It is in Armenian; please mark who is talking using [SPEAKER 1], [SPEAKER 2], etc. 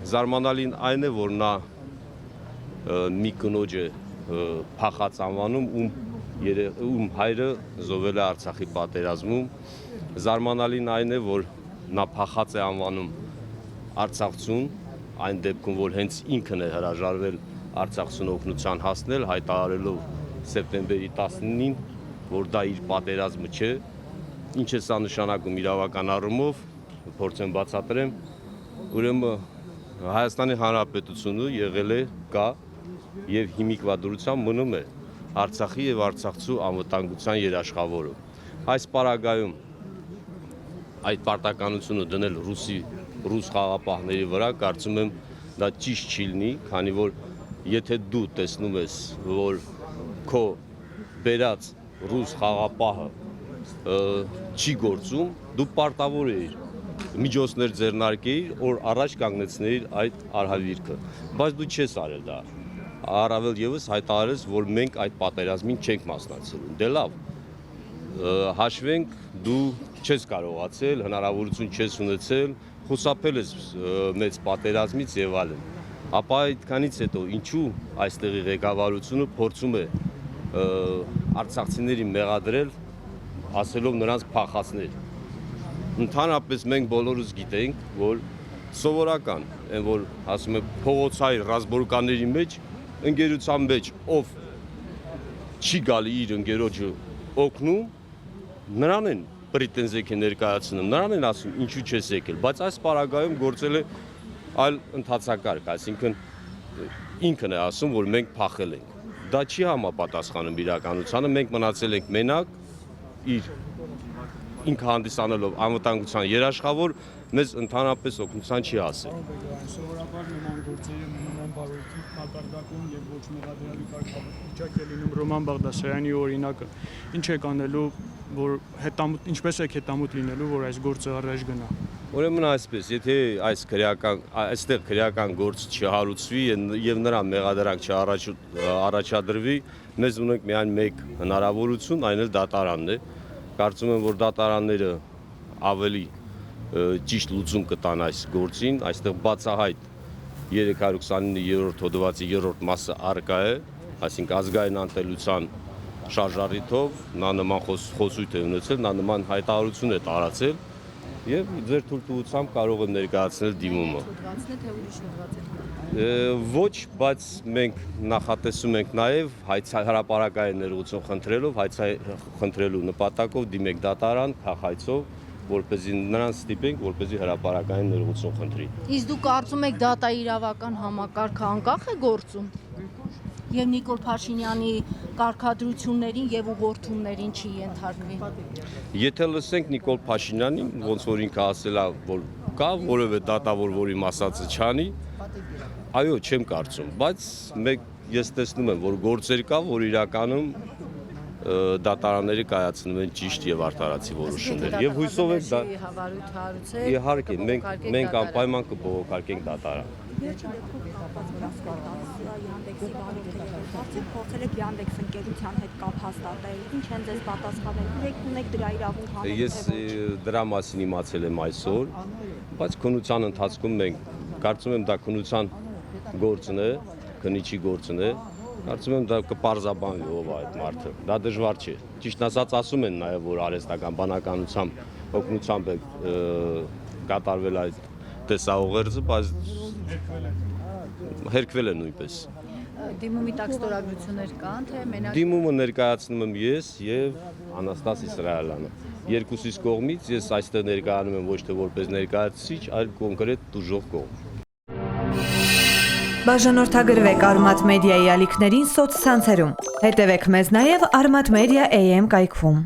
[SPEAKER 1] Զարմանալին այն է, որ նա մի կնոջ է փախած անվանում, ում հայրը զոհվել է Արցախի պատերազմում։ Զարմանալին այն է, որ նա փախած է անվանում արցախցուն, այն դեպքում, որ հենց ինքն է հրաժարվել Արցախցուն օգնության հասնել, հայտարարելով սեպտեմբերի 19-ին, որ դա իր պատերազմը չէ, ինչ է սա նշանակում իրավական առումով, փորձեմ բացատրեմ, ուրեմն Հայաստանի Հանրապետությունը եղել է, կա եւ հիմիկվա դրությամբ մնում է Արցախի եւ Արցախցու անվտանգության երաշխավորը։ Այս պարագայում այդ պարտականությունը դնել ռուս խաղապահների վրա, կարծում եմ դա ճիշտ չի լինի, քանի որ եթե դու տեսնում ես, որ քո բերած ռուս խաղապահը չի գործում, դու պարտավոր ես միջոցներ ձեռնարկեիր, որ առաջ կանգնեցնեիր այդ արհավիրքը, բայց դու չես արել դա, առավել ևս հայտարարես, որ մենք այդ պատերազմին չենք մասնակցելու, դե լավ, հաշվենք դու չես կարողացել, հնարավորություն չես ունեցել, խուսափել ես մեծ պատերազմից եւ այլն, ապա այդքանից հետո ինչու այստեղի ղեկավարությունը փորձում է արցախցիներին մեղադրել, ասելով նրանց փախածներ։ Ընդհանրապես մենք բոլորս գիտենք, որ սովորական, այն որ ասում է փողոցային ռազմորկանների մեջ, ընկերության մեջ, ով չի գալի իր ընկերոջը օգնում, նրան են պրետենզիա ներկայացնում, նրան են ասում ինչու չես եկել, բայց այս պարագայում գործել է այլ ընթացակարգ, այսինքն ինքն է ասում, որ մենք փախել ենք։ Դա չի համապատասխանում իրականությանը, մենք մնացել ենք մենակ իր ինքը հանդիսանելով անվտանգության երաշխավոր, մեզ ընդհանրապես օգնության չի ասել։
[SPEAKER 2] Սովորաբար նման գործերը մնում են բարոյթի կատարակում եւ ոչ մեղադրյալի կարգավիճակ է լինում Ռոման Բաղդասարյանի օրինակը։ Ինչ է կանելու, որ ինչպես է հետամուտ լինելու, որ այս գործը առաջ գնա։
[SPEAKER 1] Ուրեմն այսպես, եթե այստեղ քրեական գործ չհարուցվի եւ նրան մեղադրանք չառաջադրվի, մեզ ունենք միայն մեկ հնարավորություն, այն էլ դատարանն է։ Կարծում եմ, որ դատարանները ավելի ճիշտ լուծում կտան այս գործին, այստեղ բացահայտ 329-րդ հոդվածի 3-րդ մասը առկա է, այսինքն ազգային անտեսության շարժառիթով նա նման խոսույթ է ունեցել, նա նման հայտարարություն է տարածել եւ ձեր թույլտվությամբ կարող եմ ներկայացնել դիմումը։ Ոչ, բայց մենք նախատեսում ենք նաեւ հրապարակային ներողություն խնդրելու նպատակով դիմեք դատարան փախայցով, որպեսզի նրան ստիպենք, որպեսզի հրապարակային ներողություն խնդրի։
[SPEAKER 3] Իսկ դուք կարծում եք դատա իրավական համակարգը անկախ է գործում եւ Նիկոլ Փաշինյանի կարգադրություններին եւ ուղղորդումներին չի ենթարկվի։
[SPEAKER 1] Եթե լսենք Նիկոլ Փաշինյանին, ոնց որ ինքը ասել է, որ կա որևէ դատավոր, որի մասածը չանի, այո, չեմ կարծում, բայց ես տեսնում եմ, որ գործեր կա, որ իրականում դատարանները կայացնում են ճիշտ եւ արդարացի որոշումներ։ Եվ հույսով եք դա իհարկե մենք անպայման կբողոքարկենք դատարան։
[SPEAKER 4] Վերջին դեպքով կապված վրացկարտացիա Yandex-ի բարի փոխել եք Yandex ընկերության հետ կապ հաստատել, ինչ են ձեզ պատասխանել, եք ունեք դրա իրավունք հանել։
[SPEAKER 1] Ես դրա մասին իմացել եմ այսօր, բայց քննության ընթացքում մենք կարծում եմ դա քննության գործն է, քննիչի գործն է, կարծում եմ դա կպարզաբանվի ով է այդ մարդը, դա դժվար չէ։ Ճիշտ ասած ասում են նաև, որ արհեստական բանականությամբ օգնությամբ է կատարվել այդ տեսաուղերձը, բայց հերկվել է նույնպես։
[SPEAKER 3] Դիմումի տակ ստորագրություններ կան, թե մենակ
[SPEAKER 1] Դիմումը ներկայացնում եմ ես եւ Անաստաս Իսրայելյանը։ Երկուսիս կողմից ես այստեղ ներկայանում եմ ոչ թե որպես ներկայացուցիչ, այլ կոնկրետ տուժող կողմ։
[SPEAKER 5] Բաժանորդագրվեք Արմաթ մեդիայի ալիքներին սոցցանցերում։ Հետևեք մեզ նաև Արմաթ մեդիա AM կայքում։